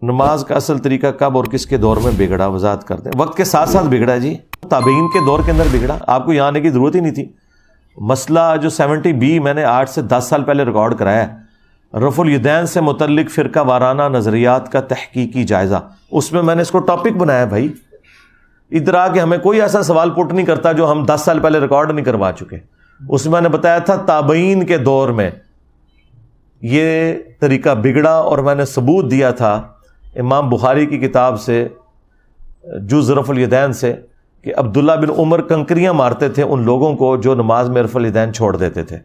نماز کا اصل طریقہ کب اور کس کے دور میں بگڑا وضاحت کرتے ہیں. وقت کے ساتھ ساتھ بگڑا جی, تابعین کے دور کے اندر بگڑا, آپ کو یہاں آنے کی ضرورت ہی نہیں تھی. مسئلہ جو 70B میں نے 8 سے 10 سال پہلے ریکارڈ کرایا ہے, رفع الیدین سے متعلق فرقہ وارانہ نظریات کا تحقیقی جائزہ, اس میں نے اس کو ٹاپک بنایا. بھائی ادھر آ کے ہمیں کوئی ایسا سوال پٹ نہیں کرتا جو ہم 10 سال پہلے ریکارڈ نہیں کروا چکے. اس میں نے بتایا تھا تابعین کے دور میں یہ طریقہ بگڑا, اور میں نے ثبوت دیا تھا امام بخاری کی کتاب سے جز رفع الیدین سے کہ عبداللہ بن عمر کنکریاں مارتے تھے ان لوگوں کو جو نماز میں رفع الیدین چھوڑ دیتے تھے.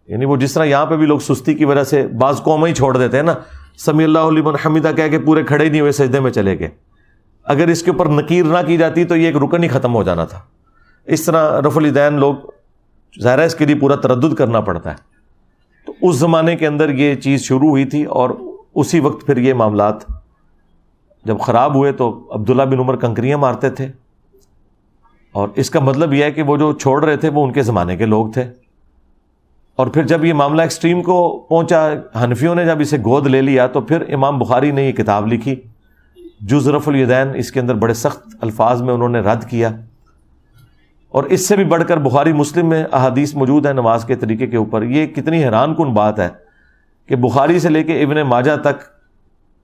یعنی وہ جس طرح یہاں پہ بھی لوگ سستی کی وجہ سے بعض قومیں ہی چھوڑ دیتے ہیں نا, سمی اللہ لمن حمیدہ کہہ کے پورے کھڑے نہیں ہوئے, سجدے میں چلے گئے. اگر اس کے اوپر نکیر نہ کی جاتی تو یہ ایک رکن ہی ختم ہو جانا تھا. اس طرح رفع الیدین لوگ ظاہر ہے اس کے لیے پورا تردد کرنا پڑتا ہے. تو اس زمانے کے اندر یہ چیز شروع ہوئی تھی, اور اسی وقت پھر یہ معاملات جب خراب ہوئے تو عبداللہ بن عمر کنکریاں مارتے تھے. اور اس کا مطلب یہ ہے کہ وہ جو چھوڑ رہے تھے وہ ان کے زمانے کے لوگ تھے. اور پھر جب یہ معاملہ ایکسٹریم کو پہنچا, حنفیوں نے جب اسے گود لے لیا, تو پھر امام بخاری نے یہ کتاب لکھی جز رفع الیدین. اس کے اندر بڑے سخت الفاظ میں انہوں نے رد کیا. اور اس سے بھی بڑھ کر بخاری مسلم میں احادیث موجود ہیں نماز کے طریقے کے اوپر. یہ کتنی حیران کن بات ہے کہ بخاری سے لے کے ابن ماجہ تک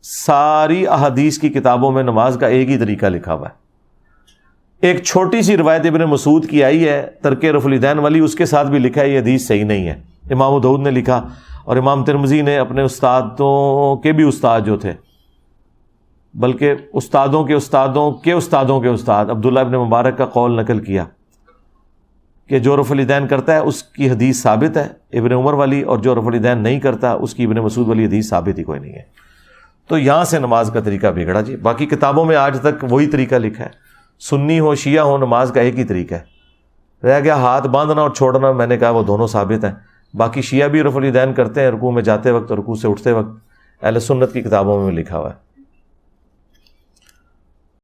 ساری احادیث کی کتابوں میں نماز کا ایک ہی طریقہ لکھا ہوا ہے. ایک چھوٹی سی روایت ابن مسعود کی آئی ہے ترک رفع الیدین والی, اس کے ساتھ بھی لکھا ہے یہ حدیث صحیح نہیں ہے. امام ابو داؤد نے لکھا, اور امام ترمذی نے اپنے استادوں کے بھی استاد جو تھے, بلکہ استادوں کے استادوں کے استادوں کے استاد عبداللہ ابن مبارک کا قول نقل کیا کہ جو رفع الیدین کرتا ہے اس کی حدیث ثابت ہے ابن عمر والی, اور جو رفع الیدین نہیں کرتا اس کی ابن مسعود والی حدیث ثابت ہی کوئی نہیں ہے. تو یہاں سے نماز کا طریقہ بگڑا جی. باقی کتابوں میں آج تک وہی طریقہ لکھا ہے, سنی ہو شیعہ ہو نماز کا ایک ہی طریقہ ہے. رہ گیا ہاتھ باندھنا اور چھوڑنا, میں نے کہا وہ دونوں ثابت ہیں. باقی شیعہ بھی رفع الیدین کرتے ہیں رکوع میں جاتے وقت اور رکوع سے اٹھتے وقت, اہل سنت کی کتابوں میں لکھا ہوا ہے.